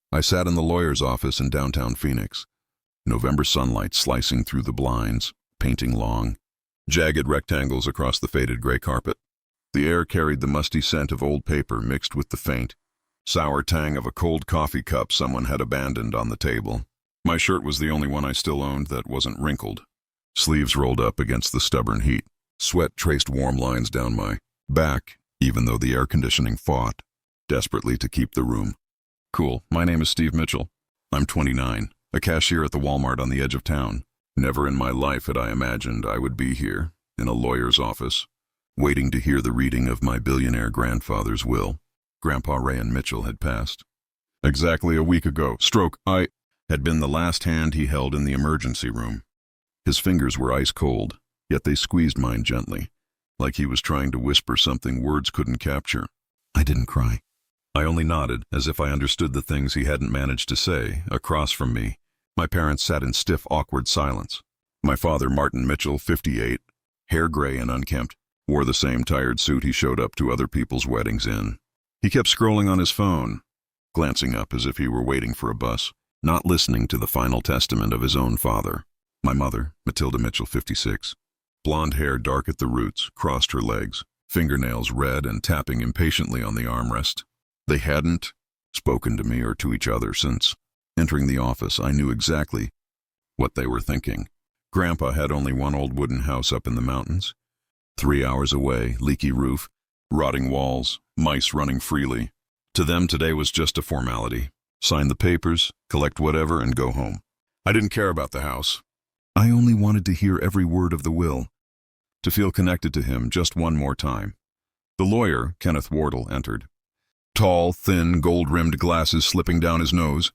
I sat in the lawyer's office in downtown Phoenix, November sunlight slicing through the blinds, painting long, jagged rectangles across the faded gray carpet. The air carried the musty scent of old paper mixed with the faint, sour tang of a cold coffee cup someone had abandoned on the table. My shirt was the only one I still owned that wasn't wrinkled. Sleeves rolled up against the stubborn heat. Sweat traced warm lines down my back, even though the air conditioning fought desperately to keep the room cool. My name is Steve Mitchell. I'm 29, a cashier at the Walmart on the edge of town. Never in my life had I imagined I would be here, in a lawyer's office, waiting to hear the reading of my billionaire grandfather's will. Grandpa Rayan Mitchell had passed. Exactly a week ago. I had been the last hand he held in the emergency room. His fingers were ice cold, yet they squeezed mine gently, like he was trying to whisper something words couldn't capture. I didn't cry. I only nodded, as if I understood the things he hadn't managed to say. Across from me, my parents sat in stiff, awkward silence. My father, Martin Mitchell, 58, hair gray and unkempt, wore the same tired suit he showed up to other people's weddings in. He kept scrolling on his phone, glancing up as if he were waiting for a bus, not listening to the final testament of his own father. My mother, Matilda Mitchell, 56, blonde hair dark at the roots, crossed her legs, fingernails red and tapping impatiently on the armrest. They hadn't spoken to me or to each other since entering the office. I knew exactly what they were thinking. Grandpa had only one old wooden house up in the mountains. 3 hours away, leaky roof, rotting walls, mice running freely. To them today was just a formality. Sign the papers, collect whatever, and go home. I didn't care about the house. I only wanted to hear every word of the will, to feel connected to him just one more time. The lawyer, Kenneth Wardle, entered. Tall, thin, gold-rimmed glasses slipping down his nose,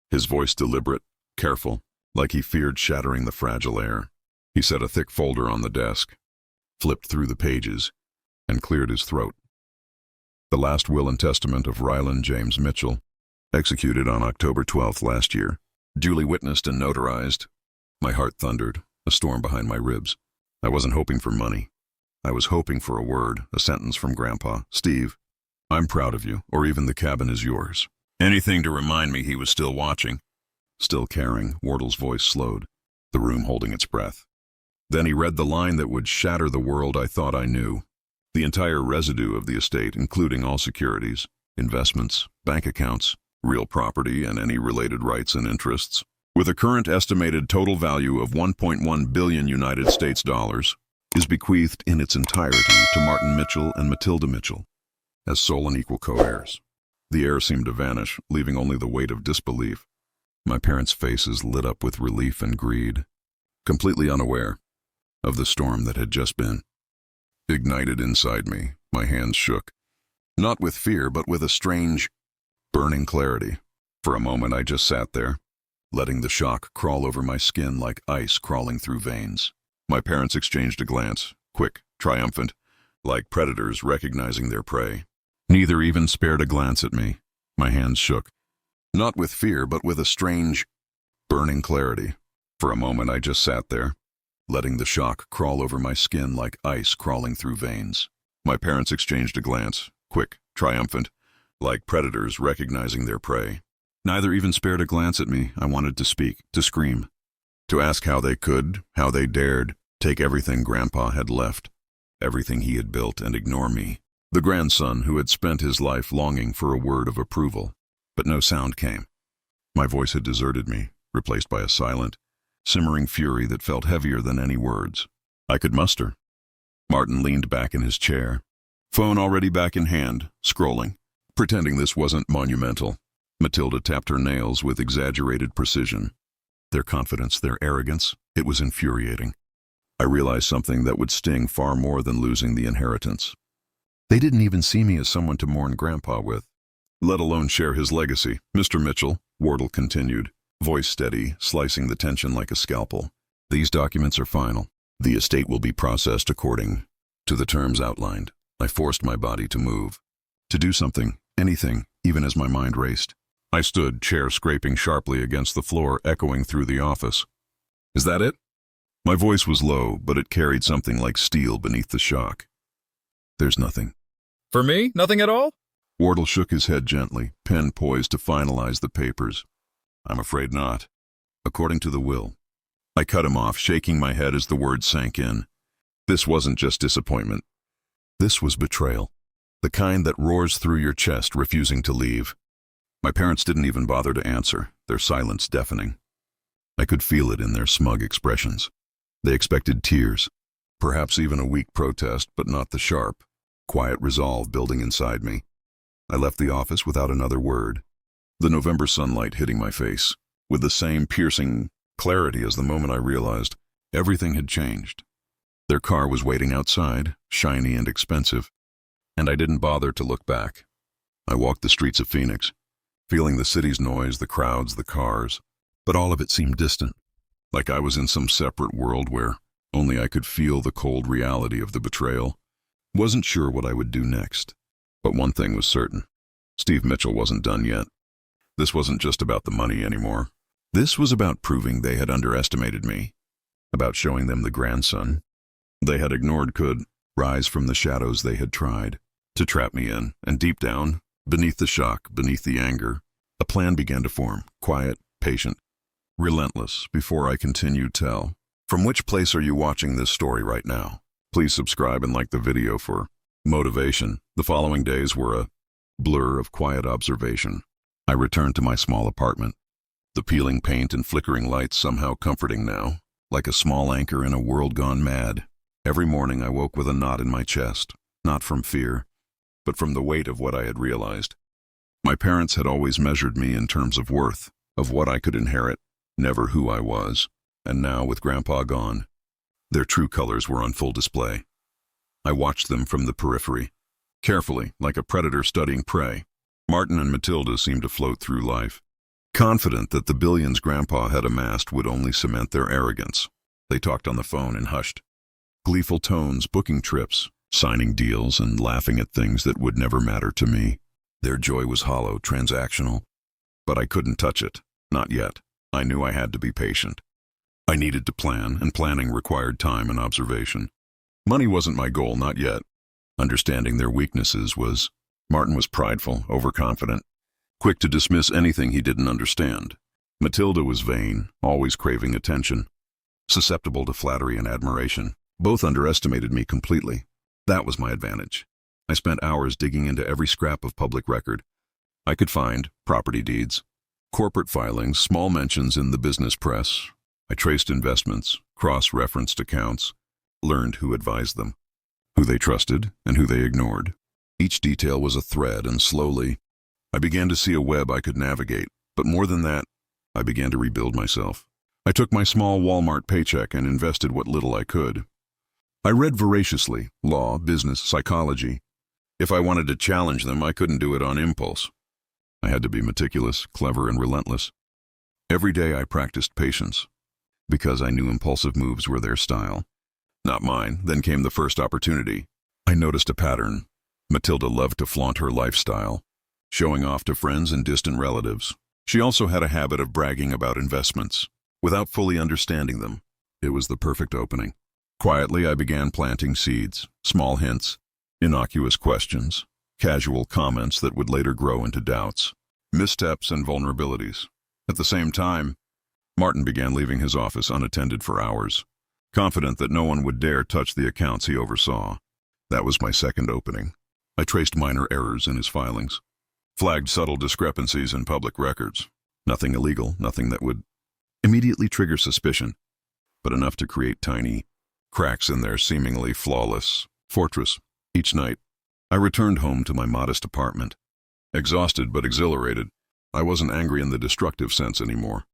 his voice deliberate, careful, like he feared shattering the fragile air. He set a thick folder on the desk, flipped through the pages, and cleared his throat. The last will and testament of Ryland James Mitchell, executed on October 12th last year, duly witnessed and notarized. My heart thundered, a storm behind my ribs. I wasn't hoping for money. I was hoping for a word, a sentence from Grandpa. Steve, I'm proud of you, or even the cabin is yours. Anything to remind me he was still watching. Still caring, Wardle's voice slowed, the room holding its breath. Then he read the line that would shatter the world I thought I knew. The entire residue of the estate, including all securities, investments, bank accounts, real property, and any related rights and interests, with a current estimated total value of 1.1 billion United States dollars, is bequeathed in its entirety to Martin Mitchell and Matilda Mitchell, as sole and equal co-heirs. The air seemed to vanish, leaving only the weight of disbelief. My parents' faces lit up with relief and greed, completely unaware of the storm that had just been. Ignited inside me, my hands shook, not with fear, but with a strange, burning clarity. For a moment I just sat there, letting the shock crawl over my skin like ice crawling through veins. My parents exchanged a glance, quick, triumphant, like predators recognizing their prey. Neither even spared a glance at me. My hands shook, not with fear, but with a strange, burning clarity. For a moment I just sat there, letting the shock crawl over my skin like ice crawling through veins. My parents exchanged a glance, quick, triumphant, like predators recognizing their prey. Neither even spared a glance at me. I wanted to speak, to scream, to ask how they could, how they dared, take everything Grandpa had left, everything he had built, and ignore me, the grandson who had spent his life longing for a word of approval. But no sound came. My voice had deserted me, replaced by a silent, simmering fury that felt heavier than any words I could muster. Martin leaned back in his chair, phone already back in hand, scrolling, pretending this wasn't monumental. Matilda tapped her nails with exaggerated precision. Their confidence, their arrogance, it was infuriating. I realized something that would sting far more than losing the inheritance. They didn't even see me as someone to mourn Grandpa with, let alone share his legacy. Mr. Mitchell, Wardle continued, voice steady, slicing the tension like a scalpel. These documents are final. The estate will be processed according to the terms outlined. I forced my body to move, to do something, anything, even as my mind raced. I stood, chair scraping sharply against the floor, echoing through the office. Is that it? My voice was low, but it carried something like steel beneath the shock. There's nothing. For me? Nothing at all? Wardle shook his head gently, pen poised to finalize the papers. I'm afraid not. According to the will. I cut him off, shaking my head as the words sank in. This wasn't just disappointment. This was betrayal. The kind that roars through your chest, refusing to leave. My parents didn't even bother to answer, their silence deafening. I could feel it in their smug expressions. They expected tears, perhaps even a weak protest, but not the sharp, quiet resolve building inside me. I left the office without another word, the November sunlight hitting my face, with the same piercing clarity as the moment I realized everything had changed. Their car was waiting outside, shiny and expensive, and I didn't bother to look back. I walked the streets of Phoenix, feeling the city's noise, the crowds, the cars, but all of it seemed distant, like I was in some separate world where only I could feel the cold reality of the betrayal. Wasn't sure what I would do next, but one thing was certain. Steve Mitchell wasn't done yet. This wasn't just about the money anymore. This was about proving they had underestimated me, about showing them the grandson they had ignored could rise from the shadows they had tried to trap me in, and deep down, beneath the shock, beneath the anger, a plan began to form, quiet, patient, relentless. Before I continue, tell, from which place are you watching this story right now? Please subscribe and like the video for motivation. The following days were a blur of quiet observation. I returned to my small apartment, the peeling paint and flickering lights somehow comforting now, like a small anchor in a world gone mad. Every morning I woke with a knot in my chest, not from fear, but from the weight of what I had realized. My parents had always measured me in terms of worth, of what I could inherit, never who I was, and now, with Grandpa gone, their true colors were on full display. I watched them from the periphery, carefully, like a predator studying prey. Martin and Matilda seemed to float through life, confident that the billions Grandpa had amassed would only cement their arrogance. They talked on the phone in hushed, gleeful tones, booking trips, signing deals, and laughing at things that would never matter to me. Their joy was hollow, transactional, but I couldn't touch it, not yet. I knew I had to be patient. I needed to plan, and planning required time and observation. Money wasn't my goal, not yet. Understanding their weaknesses was. Martin was prideful, overconfident, quick to dismiss anything he didn't understand. Matilda was vain, always craving attention, susceptible to flattery and admiration. Both underestimated me completely. That was my advantage. I spent hours digging into every scrap of public record I could find: property deeds, corporate filings, small mentions in the business press. I traced investments, cross-referenced accounts, learned who advised them, who they trusted, and who they ignored. Each detail was a thread, and slowly, I began to see a web I could navigate. But more than that, I began to rebuild myself. I took my small Walmart paycheck and invested what little I could. I read voraciously, law, business, psychology. If I wanted to challenge them, I couldn't do it on impulse. I had to be meticulous, clever, and relentless. Every day I practiced patience, because I knew impulsive moves were their style, not mine. Then came the first opportunity. I noticed a pattern. Matilda loved to flaunt her lifestyle, showing off to friends and distant relatives. She also had a habit of bragging about investments, without fully understanding them. It was the perfect opening. Quietly, I began planting seeds, small hints, innocuous questions, casual comments that would later grow into doubts, missteps, and vulnerabilities. At the same time, Martin began leaving his office unattended for hours, confident that no one would dare touch the accounts he oversaw. That was my second opening. I traced minor errors in his filings, flagged subtle discrepancies in public records. Nothing illegal, nothing that would immediately trigger suspicion, but enough to create tiny cracks in their seemingly flawless fortress. Each night, I returned home to my modest apartment, exhausted but exhilarated. I wasn't angry in the destructive sense anymore.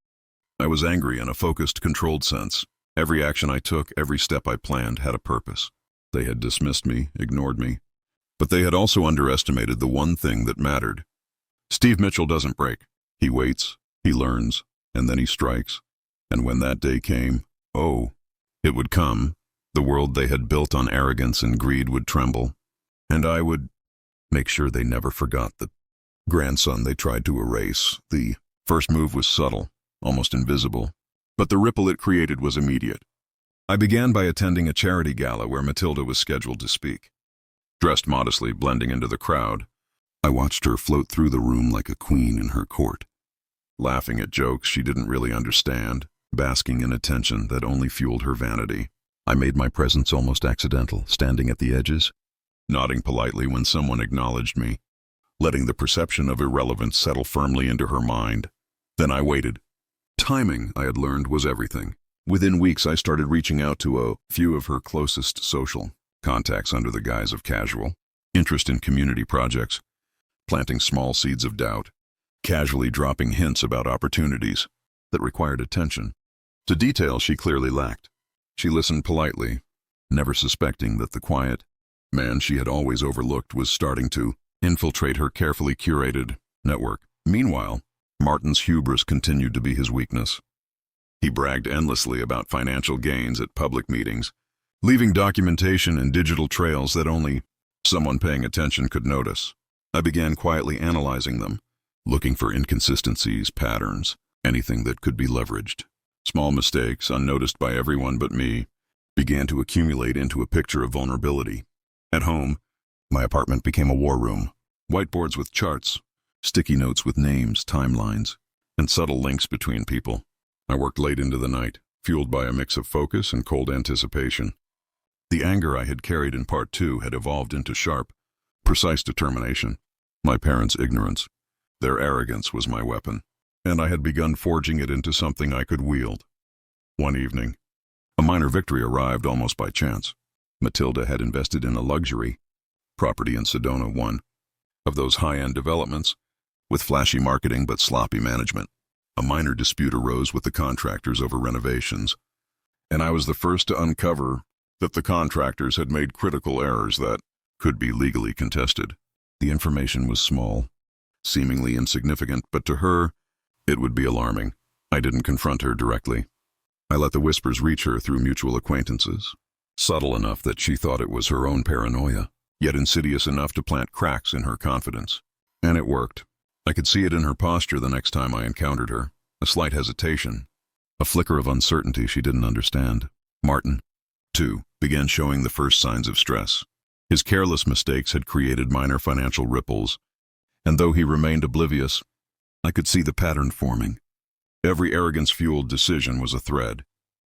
I was angry in a focused, controlled sense. Every action I took, every step I planned, had a purpose. They had dismissed me, ignored me, but they had also underestimated the one thing that mattered. Steve Mitchell doesn't break. He waits, he learns, and then he strikes. And when that day came, oh, it would come. The world they had built on arrogance and greed would tremble, and I would make sure they never forgot the grandson they tried to erase. The first move was subtle, almost invisible, but the ripple it created was immediate. I began by attending a charity gala where Matilda was scheduled to speak. Dressed modestly, blending into the crowd, I watched her float through the room like a queen in her court, laughing at jokes she didn't really understand, basking in attention that only fueled her vanity. I made my presence almost accidental, standing at the edges, nodding politely when someone acknowledged me, letting the perception of irrelevance settle firmly into her mind. Then I waited. Timing, I had learned, was everything. Within weeks, I started reaching out to a few of her closest social contacts under the guise of casual interest in community projects, planting small seeds of doubt, casually dropping hints about opportunities that required attention. To details she clearly lacked. She listened politely, never suspecting that the quiet man she had always overlooked was starting to infiltrate her carefully curated network. Meanwhile, Martin's hubris continued to be his weakness. He bragged endlessly about financial gains at public meetings, leaving documentation and digital trails that only someone paying attention could notice. I began quietly analyzing them, looking for inconsistencies, patterns, anything that could be leveraged. Small mistakes, unnoticed by everyone but me, began to accumulate into a picture of vulnerability. At home, my apartment became a war room. Whiteboards with charts, sticky notes with names, timelines, and subtle links between people. I worked late into the night, fueled by a mix of focus and cold anticipation. The anger I had carried in part 2 had evolved into sharp, precise determination. My parents' ignorance, their arrogance was my weapon, and I had begun forging it into something I could wield. One evening, a minor victory arrived almost by chance. Matilda had invested in a luxury property in Sedona, one of those high-end developments with flashy marketing but sloppy management. A minor dispute arose with the contractors over renovations, and I was the first to uncover that the contractors had made critical errors that could be legally contested. The information was small, seemingly insignificant, but to her, it would be alarming. I didn't confront her directly. I let the whispers reach her through mutual acquaintances, subtle enough that she thought it was her own paranoia, yet insidious enough to plant cracks in her confidence. And it worked. I could see it in her posture the next time I encountered her, a slight hesitation, a flicker of uncertainty she didn't understand. Martin, too, began showing the first signs of stress. His careless mistakes had created minor financial ripples, and though he remained oblivious, I could see the pattern forming. Every arrogance-fueled decision was a thread,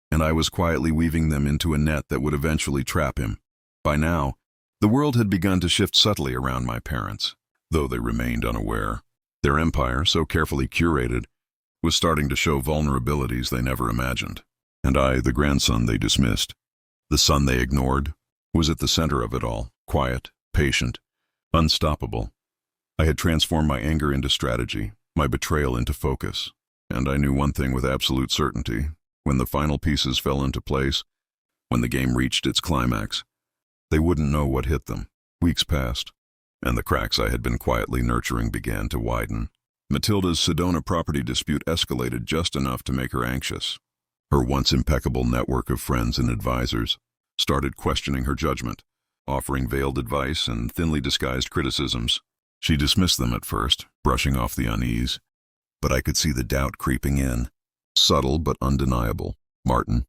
and I was quietly weaving them into a net that would eventually trap him. By now, the world had begun to shift subtly around my parents, though they remained unaware. Their empire, so carefully curated, was starting to show vulnerabilities they never imagined. And I, the grandson they dismissed, the son they ignored, was at the center of it all, quiet, patient, unstoppable. I had transformed my anger into strategy, my betrayal into focus, and I knew one thing with absolute certainty. When the final pieces fell into place, when the game reached its climax, they wouldn't know what hit them. Weeks passed, and the cracks I had been quietly nurturing began to widen. Matilda's Sedona property dispute escalated just enough to make her anxious. Her once impeccable network of friends and advisors started questioning her judgment, offering veiled advice and thinly disguised criticisms. She dismissed them at first, brushing off the unease, but I could see the doubt creeping in, subtle but undeniable. Martin,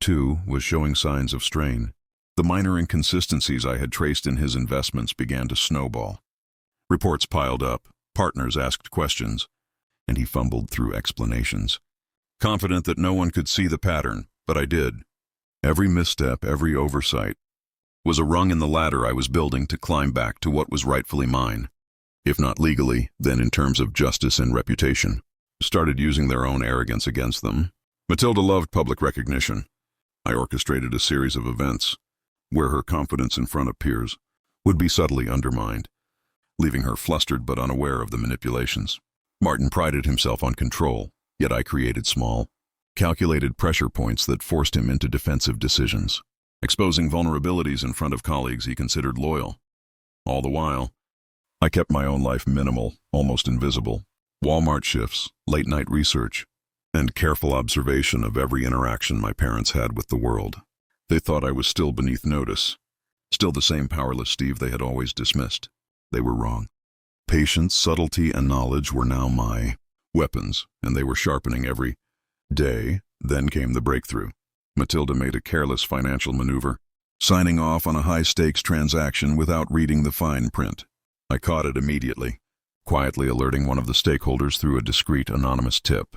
too, was showing signs of strain. The minor inconsistencies I had traced in his investments began to snowball. Reports piled up, partners asked questions, and he fumbled through explanations, confident that no one could see the pattern, but I did. Every misstep, every oversight, was a rung in the ladder I was building to climb back to what was rightfully mine. If not legally, then in terms of justice and reputation. Started using their own arrogance against them. Matilda loved public recognition. I orchestrated a series of events where her confidence in front of peers would be subtly undermined, leaving her flustered but unaware of the manipulations. Martin prided himself on control, yet I created small, calculated pressure points that forced him into defensive decisions. Exposing vulnerabilities in front of colleagues he considered loyal. All the while, I kept my own life minimal, almost invisible. Walmart shifts, late-night research, and careful observation of every interaction my parents had with the world. They thought I was still beneath notice, still the same powerless Steve they had always dismissed. They were wrong. Patience, subtlety, and knowledge were now my weapons, and they were sharpening every day. Then came the breakthrough. Matilda made a careless financial maneuver, signing off on a high-stakes transaction without reading the fine print. I caught it immediately, quietly alerting one of the stakeholders through a discreet, anonymous tip.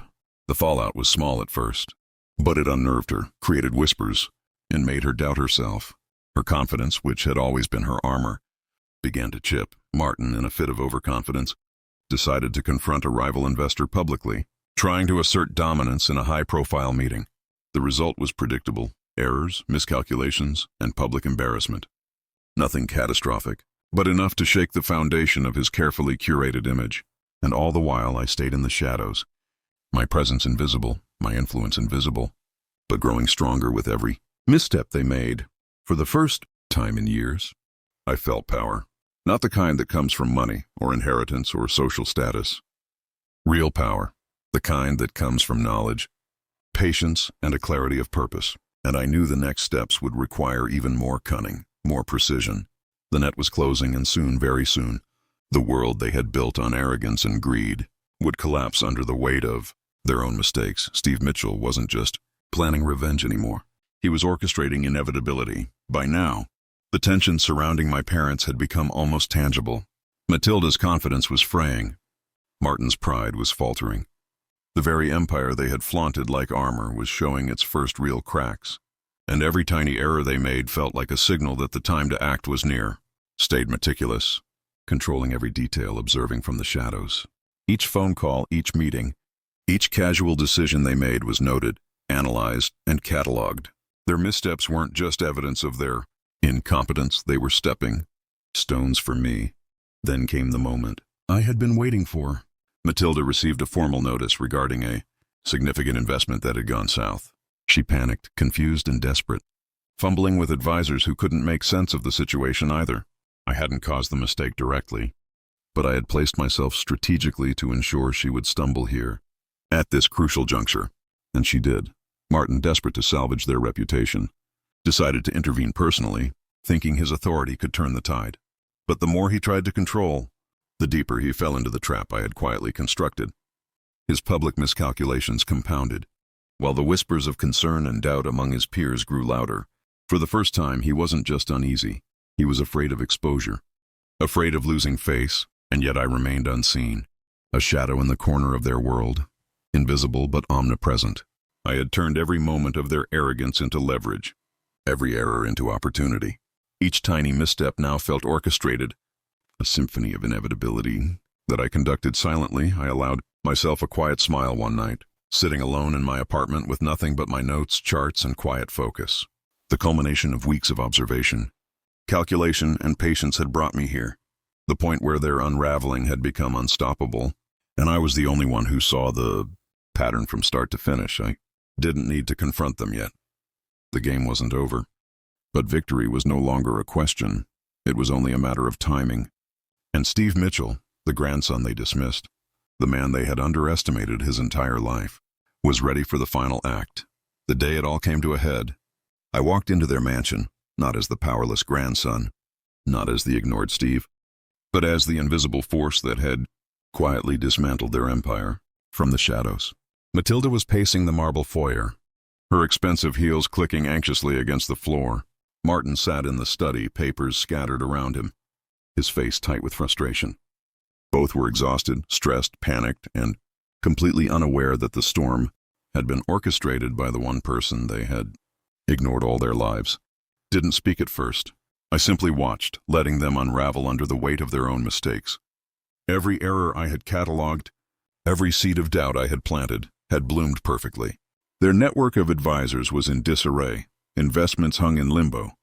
The fallout was small at first, but it unnerved her, created whispers, and made her doubt herself. Her confidence, which had always been her armor, began to chip. Martin, in a fit of overconfidence, decided to confront a rival investor publicly, trying to assert dominance in a high-profile meeting. The result was predictable: errors, miscalculations, and public embarrassment. Nothing catastrophic, but enough to shake the foundation of his carefully curated image. And all the while I stayed in the shadows, my presence invisible, my influence invisible, but growing stronger with every misstep they made. For the first time in years, I felt power. Not the kind that comes from money or inheritance or social status. Real power, the kind that comes from knowledge, patience, and a clarity of purpose. And I knew the next steps would require even more cunning, more precision. The net was closing, and soon, very soon, the world they had built on arrogance and greed would collapse under the weight of their own mistakes. Steve Mitchell wasn't just planning revenge anymore. He was orchestrating inevitability. By now, the tension surrounding my parents had become almost tangible. Matilda's confidence was fraying. Martin's pride was faltering. The very empire they had flaunted like armor was showing its first real cracks. And every tiny error they made felt like a signal that the time to act was near. Stayed meticulous, controlling every detail, observing from the shadows. Each phone call, each meeting, each casual decision they made was noted, analyzed, and catalogued. Their missteps weren't just evidence of their incompetence, they were stepping stones for me. Then came the moment I had been waiting for. Matilda received a formal notice regarding a significant investment that had gone south. She panicked, confused and desperate, fumbling with advisors who couldn't make sense of the situation either. I hadn't caused the mistake directly, but I had placed myself strategically to ensure she would stumble here, at this crucial juncture. And she did. Martin, desperate to salvage their reputation, decided to intervene personally, thinking his authority could turn the tide. But the more he tried to control, the deeper he fell into the trap I had quietly constructed. His public miscalculations compounded, while the whispers of concern and doubt among his peers grew louder. For the first time, he wasn't just uneasy. He was afraid of exposure, afraid of losing face, and yet I remained unseen, a shadow in the corner of their world, invisible but omnipresent. I had turned every moment of their arrogance into leverage, every error into opportunity. Each tiny misstep now felt orchestrated, a symphony of inevitability that I conducted silently. I allowed myself a quiet smile one night, sitting alone in my apartment with nothing but my notes, charts, and quiet focus. The culmination of weeks of observation, calculation, and patience had brought me here, the point where their unraveling had become unstoppable, and I was the only one who saw the pattern from start to finish. I didn't need to confront them yet. The game wasn't over, but victory was no longer a question. It was only a matter of timing. And Steve Mitchell, the grandson they dismissed, the man they had underestimated his entire life, was ready for the final act. The day it all came to a head, I walked into their mansion, not as the powerless grandson, not as the ignored Steve, but as the invisible force that had quietly dismantled their empire from the shadows. Matilda was pacing the marble foyer, her expensive heels clicking anxiously against the floor. Martin sat in the study, papers scattered around him, his face tight with frustration. Both were exhausted, stressed, panicked, and completely unaware that the storm had been orchestrated by the one person they had ignored all their lives. Didn't speak at first. I simply watched, letting them unravel under the weight of their own mistakes. Every error I had catalogued, every seed of doubt I had planted, had bloomed perfectly. Their network of advisors was in disarray, investments hung in limbo,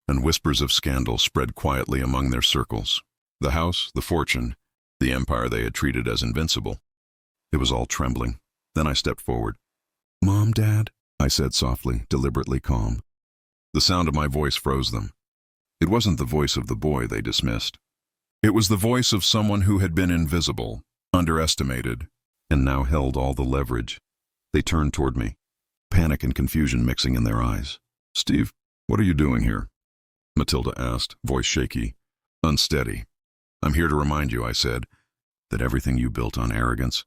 and whispers of scandal spread quietly among their circles. The house, the fortune, the empire they had treated as invincible. It was all trembling. Then I stepped forward. "Mom, Dad," I said softly, deliberately calm. The sound of my voice froze them. It wasn't the voice of the boy they dismissed. It was the voice of someone who had been invisible, underestimated, and now held all the leverage. They turned toward me, panic and confusion mixing in their eyes. "Steve, what are you doing here?" Matilda asked, voice shaky, unsteady. "I'm here to remind you," I said, "that everything you built on arrogance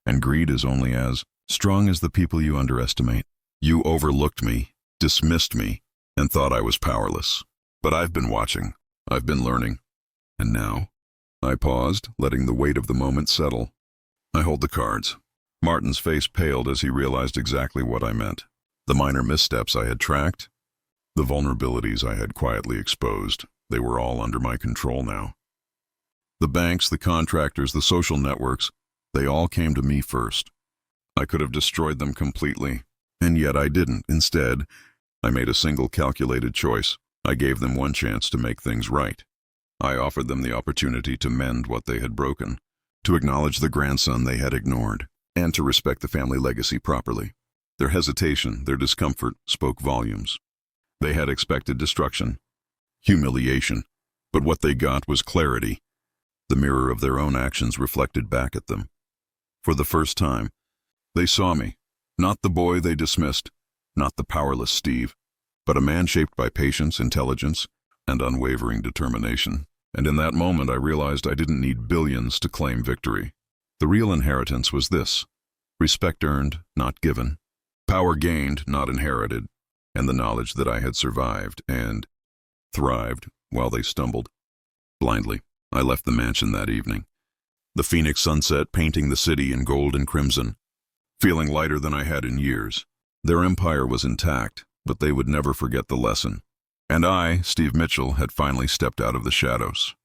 and greed is only as strong as the people you underestimate. You overlooked me, dismissed me, and thought I was powerless. But I've been watching, I've been learning, and now I paused, letting the weight of the moment settle. I hold the cards. Martin's face paled as he realized exactly what I meant. The minor missteps I had tracked, the vulnerabilities I had quietly exposed, they were all under my control now. The banks, the contractors, the social networks, they all came to me first. I could have destroyed them completely, and yet I didn't. Instead, I made a single calculated choice. I gave them one chance to make things right. I offered them the opportunity to mend what they had broken, to acknowledge the grandson they had ignored, and to respect the family legacy properly. Their hesitation, their discomfort, spoke volumes. They had expected destruction, humiliation, but what they got was clarity. The mirror of their own actions reflected back at them. For the first time, they saw me, not the boy they dismissed, not the powerless Steve, but a man shaped by patience, intelligence, and unwavering determination. And in that moment I realized I didn't need billions to claim victory. The real inheritance was this: respect earned, not given, power gained, not inherited, and the knowledge that I had survived and thrived while they stumbled. Blindly, I left the mansion that evening, the Phoenix sunset painting the city in gold and crimson, feeling lighter than I had in years. Their empire was intact, but they would never forget the lesson. And I, Steve Mitchell, had finally stepped out of the shadows.